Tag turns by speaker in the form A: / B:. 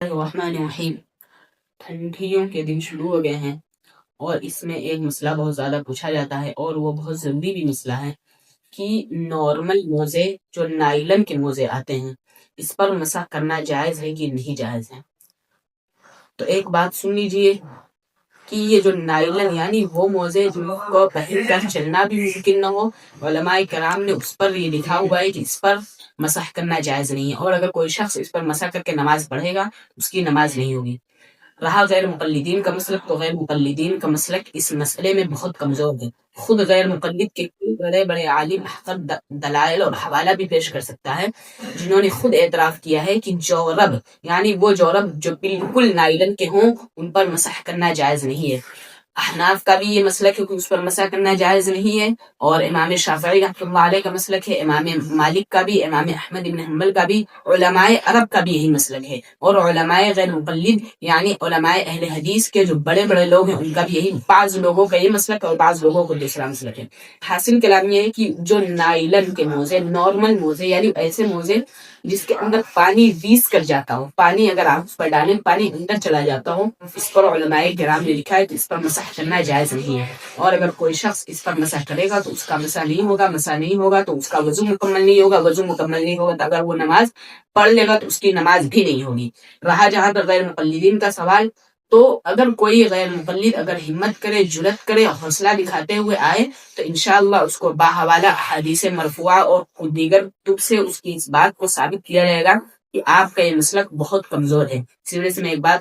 A: الرحمن الرحیم۔ ٹھنڈیوں کے دن شروع ہو گئے ہیں اور اس میں ایک مسئلہ بہت زیادہ پوچھا جاتا ہے اور وہ بہت ضروری بھی مسئلہ ہے کہ نارمل موزے جو نائلن کے موزے آتے ہیں اس پر مسح کرنا جائز ہے کہ نہیں جائز ہے۔ تو ایک بات سن لیجئے کہ یہ جو نائلن یعنی وہ موزے جن کو پہن کر چلنا بھی ممکن نہ ہو، علماء کرام نے اس پر یہ لکھا ہوا ہے کہ اس پر مسح کرنا جائز نہیں ہے، اور اگر کوئی شخص اس پر مسح کر کے نماز پڑھے گا اس کی نماز نہیں ہوگی۔ رہا غیر مقلدین کا مسلک، تو غیر مقلدین کا مسلک اس مسئلے میں بہت کمزور ہے۔ خود غیر مقلد کے بڑے بڑے عالم احکم دلائل اور حوالہ بھی پیش کر سکتا ہے جنہوں نے خود اعتراف کیا ہے کہ جورب یعنی وہ جورب جو بالکل نائلن کے ہوں ان پر مسح کرنا جائز نہیں ہے۔ احناف کا بھی یہ مسلک ہے کہ اس پر مسح کرنا جائز نہیں ہے، اور امام شافعی رحمۃ اللہ علیہ کا مسلک ہے، امام مالک کا بھی، امام احمد بن حنبل کا بھی، علماء عرب کا بھی یہی مسلک ہے، اور علماء غیر مقلد یعنی علماء اہل حدیث کے جو بڑے بڑے لوگ ہیں ان کا بھی یہی، بعض لوگوں کا یہ مسلک اور بعض لوگوں کو دوسرا مسلک ہے۔ حاصل کلام یہ ہے کہ جو نائلن کے موزے، نارمل موزے یعنی ایسے موزے جس کے اندر پانی ریس کر جاتا ہو، پانی اگر آپ اس پر ڈالیں پانی اندر چلا جاتا ہو، اس پر علماء کرام نے لکھا ہے کہ اس پر مسح کرنا جائز نہیں ہے، اور اگر کوئی شخص اس پر مسح کرے گا تو اس کا مسح نہیں ہوگا، مسح نہیں ہوگا تو اس کا وضو مکمل نہیں ہوگا، وضو مکمل نہیں ہوگا تو اگر وہ نماز پڑھ لے گا تو اس کی نماز بھی نہیں ہوگی۔ رہا جہاں پر غیر مقلدین کا سوال، تو اگر کوئی غیر مقلد اگر ہمت کرے، جرأت کرے، حوصلہ دکھاتے ہوئے آئے تو انشاءاللہ اس کو باحوالہ احادیث مرفوعہ اور دیگر کتب سے اس کی اس بات کو ثابت کیا جائے گا کہ آپ کا یہ مسلک بہت کمزور ہے۔ اس وجہ سے میں ایک بات